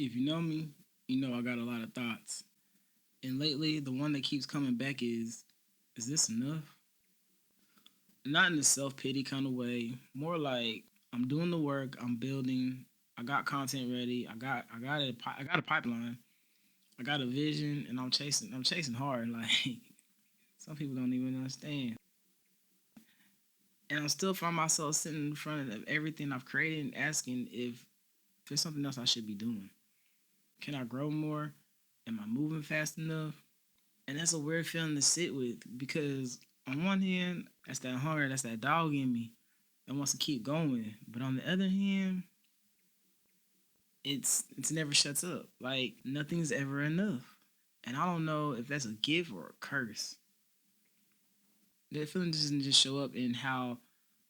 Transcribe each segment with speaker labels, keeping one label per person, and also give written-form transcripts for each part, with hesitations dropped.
Speaker 1: If you know me, you know I got a lot of thoughts. And lately, the one that keeps coming back is this enough? Not in a self pity kind of way. More like I'm doing the work, I'm building, I got content ready, I got a pipeline, I got a vision, and I'm chasing hard. Like some people don't even understand. And I still find myself sitting in front of everything I've created and asking if there's something else I should be doing. Can I grow more? Am I moving fast enough? And that's a weird feeling to sit with because on one hand, that's that hunger, that's that dog in me that wants to keep going. But on the other hand, it's never shuts up. Like nothing's ever enough. And I don't know if that's a gift or a curse. That feeling doesn't just show up in how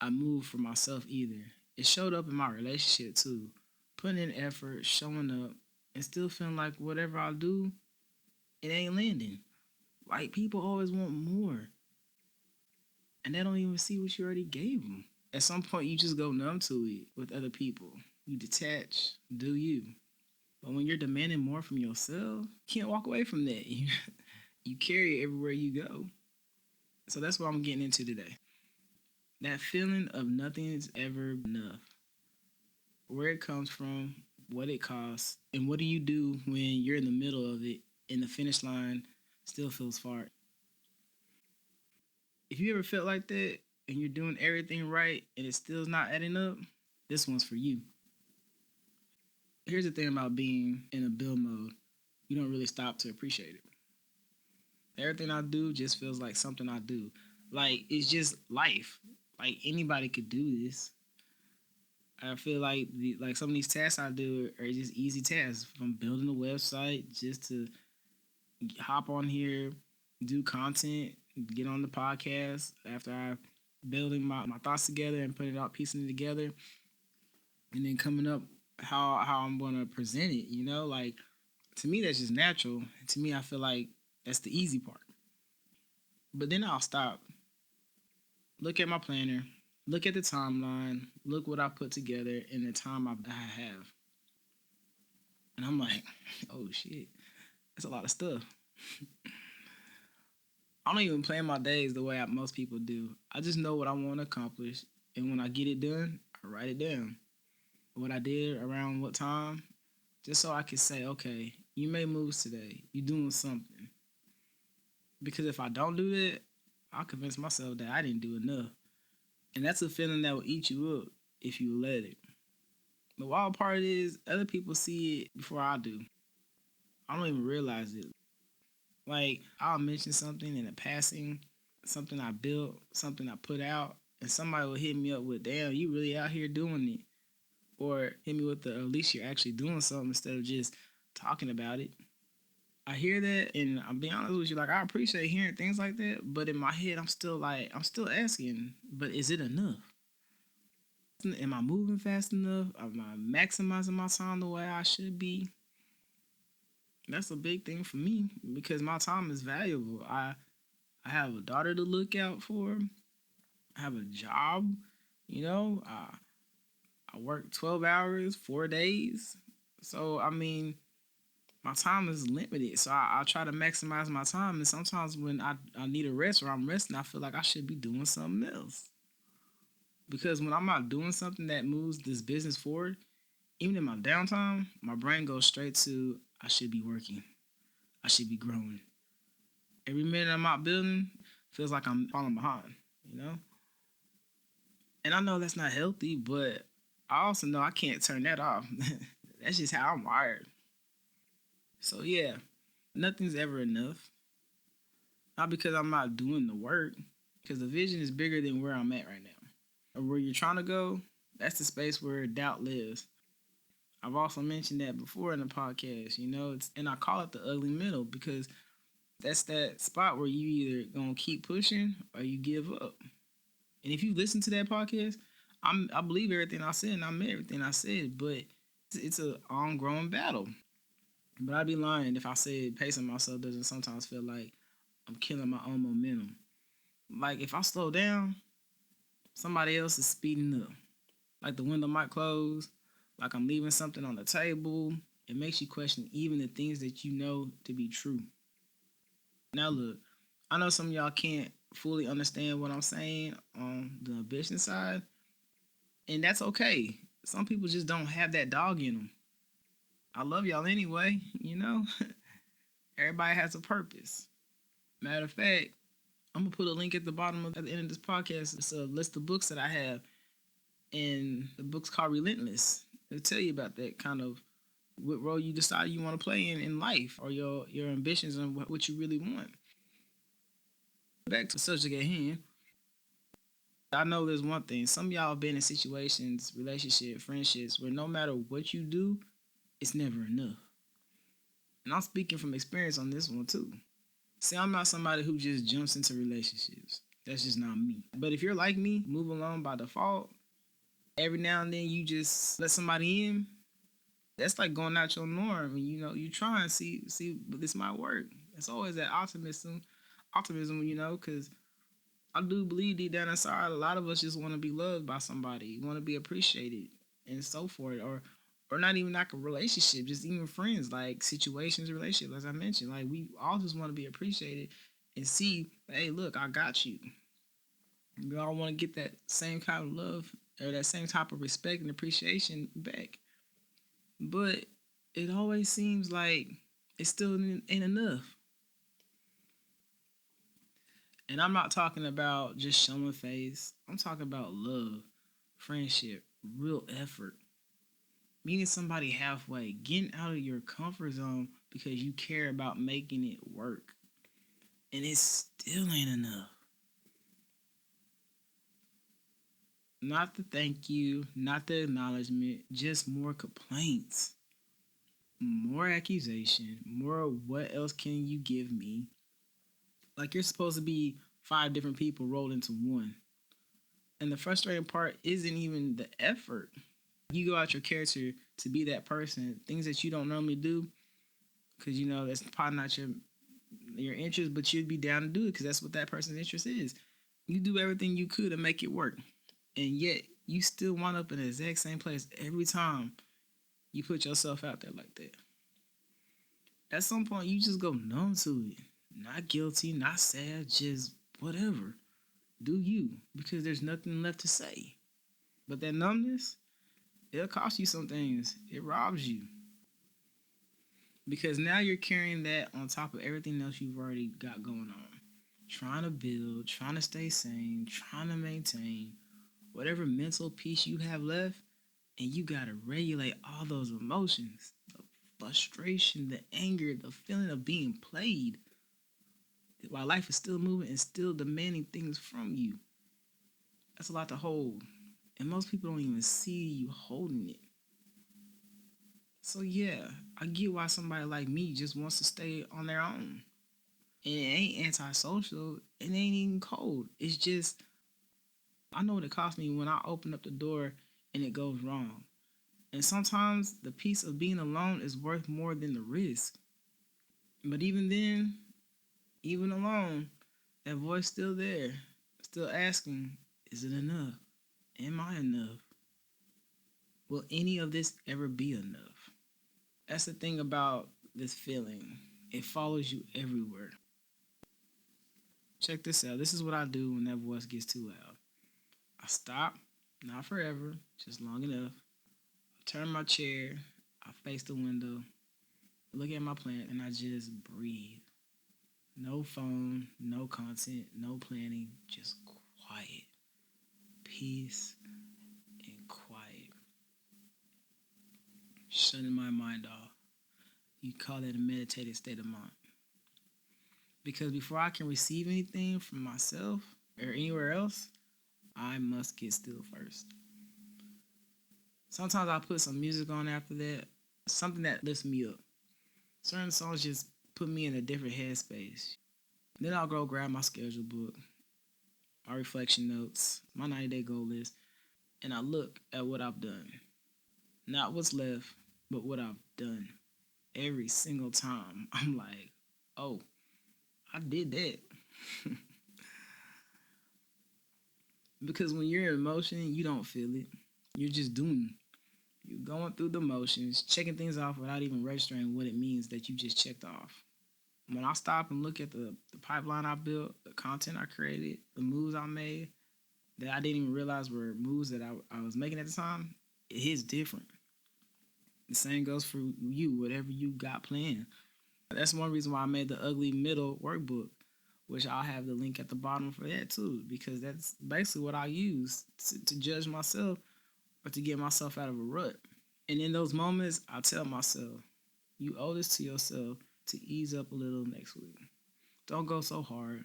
Speaker 1: I move for myself either. It showed up in my relationship too. Putting in effort, showing up, and still feeling like whatever I do, it ain't landing. Like people always want more, and they don't even see what you already gave them. At some point, you just go numb to it with other people. You detach, do you. But when you're demanding more from yourself, you can't walk away from that. You carry it everywhere you go. So that's what I'm getting into today. That feeling of nothing is ever enough. Where it comes from, what it costs, and what do you do when you're in the middle of it and the finish line still feels far? If you ever felt like that and you're doing everything right and it still's not adding up, this one's for you. Here's the thing about being in a build mode. You don't really stop to appreciate it. Everything I do just feels like something I do. Like it's just life. Like anybody could do this. I feel like like some of these tasks I do are just easy tasks. From building a website just to hop on here, do content, get on the podcast after I building my thoughts together and putting it out, piecing it together, and then coming up how I'm gonna present it. Like to me that's just natural. To me, I feel like that's the easy part. But then I'll stop, look at my planner, look at the timeline, look what I put together in the time I have, and I'm like, oh shit, that's a lot of stuff. I don't even plan my days the way most people do. I just know what I want to accomplish, and when I get it done, I write it down. What I did around what time, just so I can say, okay, you made moves today. You doing something. Because if I don't do that, I'll convince myself that I didn't do enough. And that's a feeling that will eat you up if you let it. The wild part is other people see it before I do. I don't even realize it. Like I'll mention something in a passing, something I built, something I put out, and somebody will hit me up with, "Damn, you really out here doing it," or hit me with the, "At least you're actually doing something instead of just talking about it." I hear that, and I'll be honest with you, like I appreciate hearing things like that, but in my head, I'm still asking, but is it enough? Am I moving fast enough? Am I maximizing my time the way I should be? That's a big thing for me because my time is valuable. I have a daughter to look out for. I have a job. I work 12 hours, 4 days. So I mean, my time is limited. So I try to maximize my time. And sometimes when I need a rest or I'm resting, I feel like I should be doing something else. Because when I'm not doing something that moves this business forward, even in my downtime, my brain goes straight to I should be working. I should be growing. Every minute I'm out building feels like I'm falling behind, you know? And I know that's not healthy, but I also know I can't turn that off. That's just how I'm wired. So yeah, nothing's ever enough. Not because I'm not doing the work, because the vision is bigger than where I'm at right now. Or where you're trying to go, that's the space where doubt lives. I've also mentioned that before in the podcast, and I call it the ugly middle because that's that spot where you either gonna keep pushing or you give up. And if you listen to that podcast, I believe everything I said and I meant everything I said, but it's an ongoing battle. But I'd be lying if I said pacing myself doesn't sometimes feel like I'm killing my own momentum. Like if I slow down, somebody else is speeding up. Like the window might close, like I'm leaving something on the table. It makes you question even the things that you know to be true. Now, look, I know some of y'all can't fully understand what I'm saying on the ambition side, and that's okay. Some people just don't have that dog in them. I love y'all anyway, you know? Everybody has a purpose. Matter of fact, I'm gonna put a link at the bottom of at the end of this podcast. It's a list of books that I have, and the book's called Relentless. It'll tell you about that kind of what role you decide you want to play in life, or your ambitions and what you really want. Back to the subject at hand. I know there's one thing. Some of y'all have been in situations, relationship, friendships, where no matter what you do, it's never enough. And I'm speaking from experience on this one too. See, I'm not somebody who just jumps into relationships. That's just not me. But if you're like me, move along by default. Every now and then you just let somebody in. That's like going out your norm, and you try and see this might work. It's always that optimism, because I do believe deep down inside, a lot of us just want to be loved by somebody, want to be appreciated, and so forth, or not even like a relationship, just even friends, like situations, relationships, as I mentioned. Like we all just want to be appreciated and see, hey, look, I got you. We all want to get that same kind of love or that same type of respect and appreciation back. But it always seems like it still ain't enough. And I'm not talking about just showing face. I'm talking about love, friendship, real effort. Meeting somebody halfway, getting out of your comfort zone because you care about making it work. And it still ain't enough. Not the thank you, not the acknowledgement, just more complaints, more accusation, more what else can you give me? Like you're supposed to be five different people rolled into one. And the frustrating part isn't even the effort. You go out your character to be that person, things that you don't normally do, because that's probably not your interest, but you'd be down to do it because that's what that person's interest is. You do everything you could to make it work, and yet you still wind up in the exact same place every time you put yourself out there like that. At some point, you just go numb to it. Not guilty, not sad, just whatever. Do you, because there's nothing left to say. But that numbness, it'll cost you some things. It robs you. Because now you're carrying that on top of everything else you've already got going on. Trying to build, trying to stay sane, trying to maintain whatever mental peace you have left, and you got to regulate all those emotions. The frustration, the anger, the feeling of being played while life is still moving and still demanding things from you. That's a lot to hold. And most people don't even see you holding it. So yeah, I get why somebody like me just wants to stay on their own. And it ain't antisocial. It ain't even cold. It's just, I know what it cost me when I open up the door and it goes wrong. And sometimes the peace of being alone is worth more than the risk. But even then, even alone, that voice still there, still asking, is it enough? Am I enough? Will any of this ever be enough? That's the thing about this feeling. It follows you everywhere. Check this out. This is what I do when that voice gets too loud. I stop, not forever, just long enough. I turn my chair, I face the window, look at my plant, and I just breathe. No phone, no content, no planning, just quiet. Peace and quiet. Shutting my mind off. You call that a meditative state of mind. Because before I can receive anything from myself or anywhere else, I must get still first. Sometimes I'll put some music on after that, something that lifts me up. Certain songs just put me in a different headspace. Then I'll go grab my schedule book, my reflection notes, my 90-day goal list, and I look at what I've done. Not what's left, but what I've done. Every single time, I'm like, oh, I did that. Because when you're in motion, you don't feel it. You're just doing. You going through the motions, checking things off without even registering what it means that you just checked off. When I stop and look at the pipeline I built, the content I created, the moves I made that I didn't even realize were moves that I was making at the time, it hits different. The same goes for you, whatever you got planned. That's one reason why I made the ugly middle workbook, which I'll have the link at the bottom for that too, because that's basically what I use to judge myself or to get myself out of a rut. And in those moments, I tell myself, you owe this to yourself to ease up a little next week. Don't go so hard.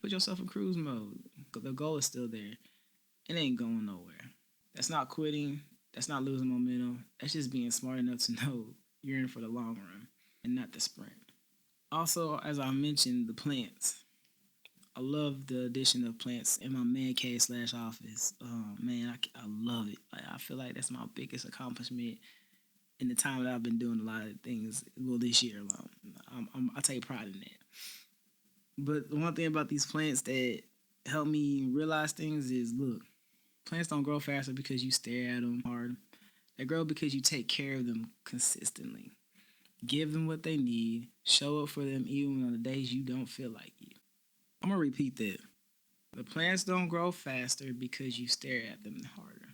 Speaker 1: Put yourself in cruise mode. The goal is still there. It ain't going nowhere. That's not quitting. That's not losing momentum. That's just being smart enough to know you're in for the long run and not the sprint. Also, as I mentioned, the plants. I love the addition of plants in my man cave slash office. Man, I love it. Like, I feel like that's my biggest accomplishment in the time that I've been doing a lot of things. Well, this year alone, I take pride in that. But the one thing about these plants that help me realize things is, look, plants don't grow faster because you stare at them hard. They grow because you take care of them consistently. Give them what they need. Show up for them even on the days you don't feel like it. I'm going to repeat that. The plants don't grow faster because you stare at them harder.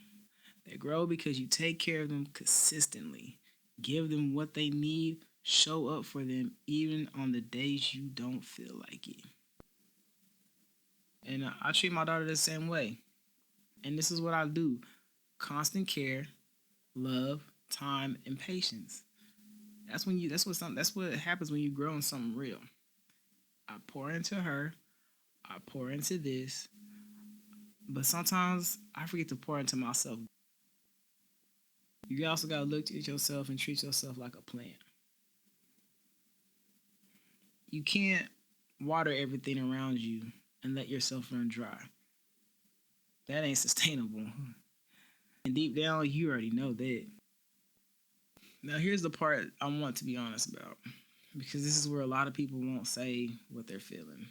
Speaker 1: They grow because you take care of them consistently. Give them what they need. Show up for them even on the days you don't feel like it. And I treat my daughter the same way. And this is what I do: constant care, love, time, and patience. That's what happens when you grow in something real. I pour into her, I pour into this, but sometimes I forget to pour into myself. You also gotta look at yourself and treat yourself like a plant. You can't water everything around you and let yourself run dry. That ain't sustainable. And deep down, you already know that. Now, here's the part I want to be honest about, because this is where a lot of people won't say what they're feeling.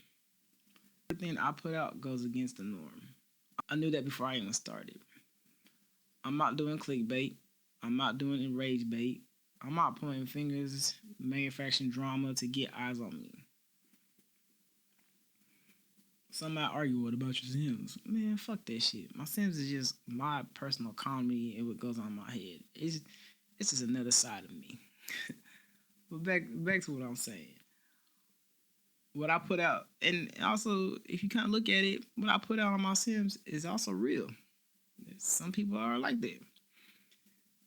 Speaker 1: Everything I put out goes against the norm. I knew that before I even started. I'm not doing clickbait. I'm not doing enrage bait. I'm not pointing fingers, manufacturing drama to get eyes on me. Some might argue, what about your Sims? Man, fuck that shit. My Sims is just my personal comedy and what goes on in my head. It's just another side of me. But back to what I'm saying. What I put out, and also if you kind of look at it, what I put out on my Sims is also real. Some people are like that.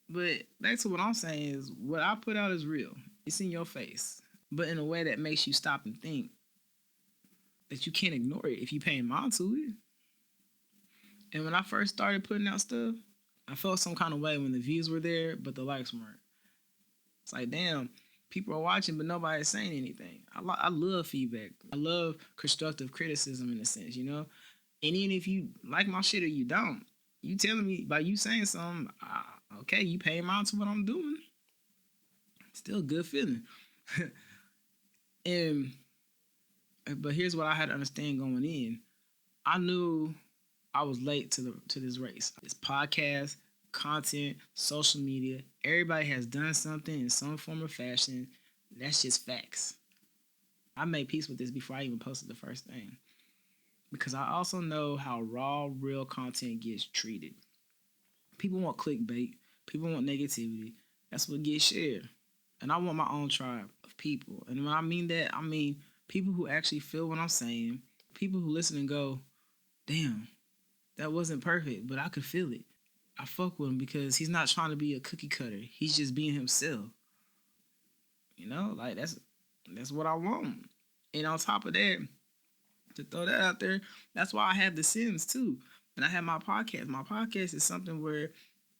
Speaker 1: But back to what I'm saying is, what I put out is real. It's in your face, but in a way that makes you stop and think that you can't ignore it if you paying mind to it. And when I first started putting out stuff, I felt some kind of way when the views were there, but the likes weren't. It's like, damn, people are watching, but nobody's saying anything. I love feedback. I love constructive criticism in a sense, you know? And even if you like my shit or you don't, you telling me by you saying something, okay, you paying mind to what I'm doing. Still a good feeling. and But here's what I had to understand going in. I knew I was late to this race. This podcast, content, social media, everybody has done something in some form or fashion. That's just facts. I made peace with this before I even posted the first thing, because I also know how raw, real content gets treated. People want clickbait. People want negativity. That's what gets shared. And I want my own tribe of people. And when I mean that, I mean people who actually feel what I'm saying. People who listen and go, damn, that wasn't perfect, but I could feel it. I fuck with him because he's not trying to be a cookie cutter. He's just being himself. You know, like that's what I want. And on top of that, to throw that out there, that's why I have the Sims too. And I have my podcast. My podcast is something where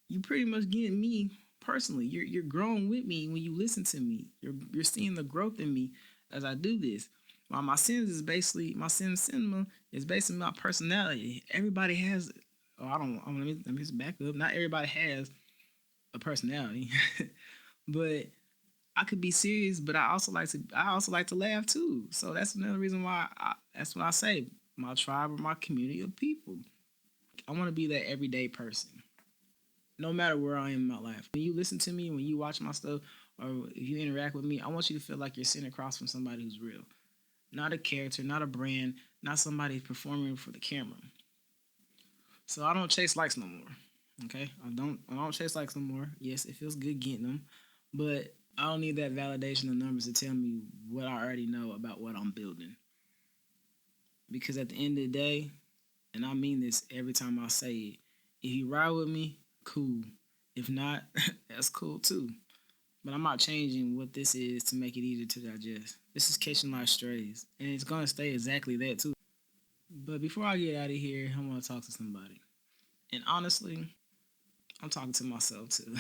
Speaker 1: you pretty much get me personally. You're growing with me when you listen to me. You're seeing the growth in me as I do this. While my Sims is basically my Sims cinema is basically my personality. Everybody has. Oh, let me just back up. Not everybody has a personality, but I could be serious. But I also like to laugh too. So that's another reason why. That's what I say. My tribe or my community of people. I want to be that everyday person. no matter where I am in my life. When you listen to me, when you watch my stuff, or if you interact with me, I want you to feel like you're sitting across from somebody who's real. Not a character, not a brand, not somebody performing for the camera. So I don't chase likes no more. Okay? I don't chase likes no more. Yes, it feels good getting them, but I don't need that validation of numbers to tell me what I already know about what I'm building. Because at the end of the day, and I mean this every time I say it, if you ride with me, cool. If not, that's cool too. But I'm not changing what this is to make it easier to digest. This is catching life strays, and it's gonna stay exactly that too. But before I get out of here, I want to talk to somebody. And honestly, I'm talking to myself too.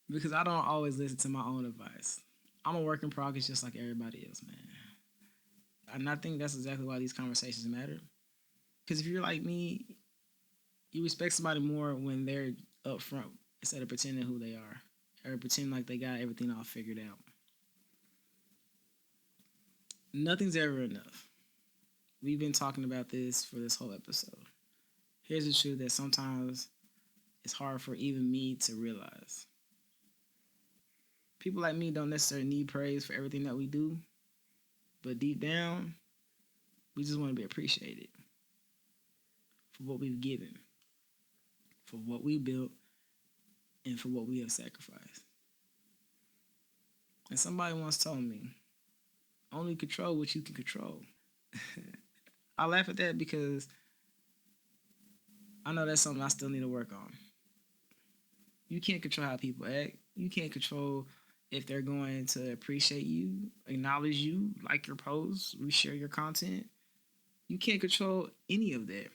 Speaker 1: Because I don't always listen to my own advice. I'm a work in progress just like everybody else, man. And I think that's exactly why these conversations matter. Because if you're like me, you respect somebody more when they're upfront instead of pretending who they are or pretending like they got everything all figured out. Nothing's ever enough. We've been talking about this for this whole episode. Here's the truth that sometimes it's hard for even me to realize. People like me don't necessarily need praise for everything that we do, but deep down, we just want to be appreciated for what we've given, for what we built, and for what we have sacrificed. And somebody once told me, only control what you can control. I laugh at that because I know that's something I still need to work on. You can't control how people act. You can't control if they're going to appreciate you, acknowledge you, like your posts, reshare your content. You can't control any of that.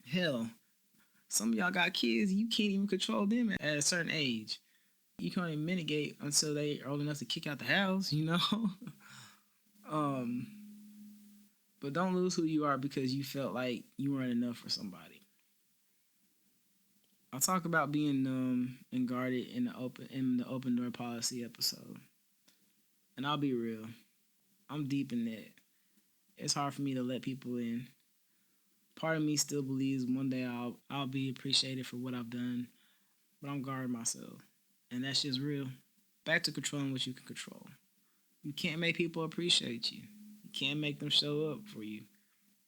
Speaker 1: Hell, some of y'all got kids, you can't even control them at a certain age. You can't even mitigate until they are old enough to kick out the house, you know? um, but don't lose who you are because you felt like you weren't enough for somebody. I'll talk about being and guarded in the open door policy episode. And I'll be real. I'm deep in that. It's hard for me to let people in. Part of me still believes one day I'll be appreciated for what I've done, but I'm guarding myself. And that's just real. Back to controlling what you can control. You can't make people appreciate you. You can't make them show up for you.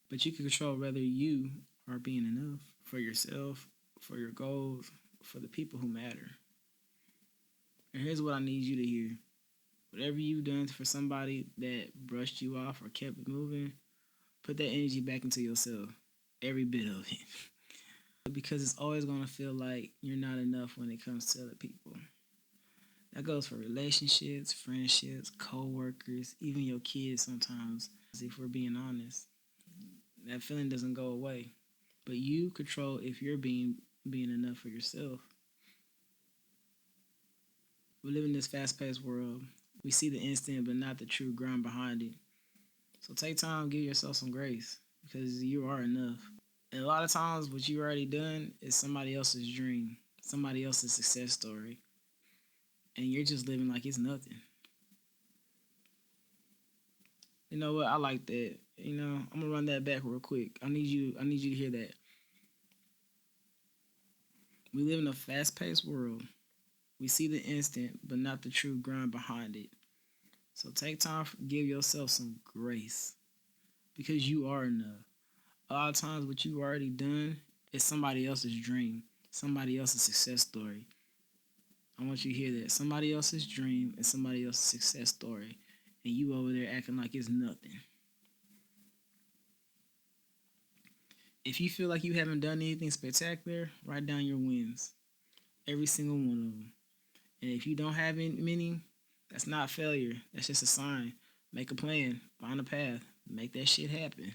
Speaker 1: But you can control whether you are being enough for yourself, for your goals, for the people who matter. And here's what I need you to hear. Whatever you've done for somebody that brushed you off or kept it moving, put that energy back into yourself. Every bit of it. Because it's always going to feel like you're not enough when it comes to other people. That goes for relationships, friendships, co-workers, even your kids sometimes. If we're being honest, that feeling doesn't go away. But you control if you're being enough for yourself. We live in this fast-paced world. We see the instant, but not the true grind behind it. So take time, give yourself some grace because you are enough. And a lot of times, what you already done is somebody else's dream, somebody else's success story, and you're just living like it's nothing. You know what? I like that. You know, I'm gonna run that back real quick. I need you. I need you to hear that. We live in a fast-paced world. We see the instant, but not the true grind behind it. So take time, give yourself some grace because you are enough. A lot of times, what you've already done is somebody else's dream, somebody else's success story. I want you to hear that. Somebody else's dream and somebody else's success story. And you over there acting like it's nothing. If you feel like you haven't done anything spectacular, write down your wins. Every single one of them. And if you don't have many, that's not failure. That's just a sign. Make a plan. Find a path. Make that shit happen.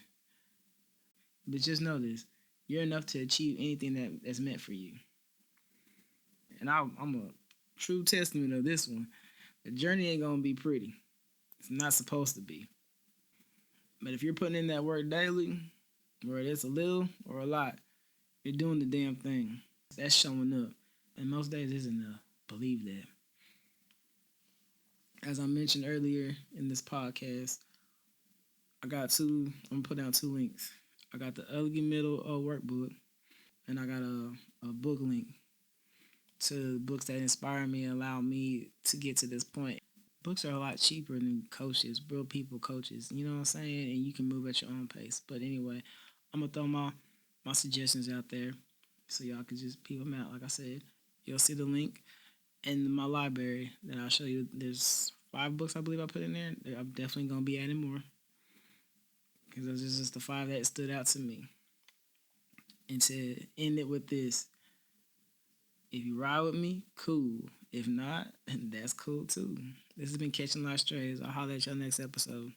Speaker 1: But just know this. You're enough to achieve anything that's meant for you. And I'm a true testament of this one. The journey ain't going to be pretty. It's not supposed to be. But if you're putting in that work daily, whether it's a little or a lot, you're doing the damn thing. That's showing up. And most days isn't enough. Believe that. As I mentioned earlier in this podcast, I'm going to put down two links. I got the Ugly Middle workbook. and I got a book link to books that inspire me and allow me to get to this point. Books are a lot cheaper than coaches, real people coaches. You know what I'm saying? And you can move at your own pace. But anyway, I'm gonna throw my suggestions out there so y'all can just peep them out. Like I said, you'll see the link in my library that I'll show you. There's 5 books I believe I put in there. I'm definitely gonna be adding more because those are just the 5 that stood out to me. And to end it with this, if you ride with me, cool. If not, that's cool too. This has been Catching Live Strays. I'll holler at y'all next episode.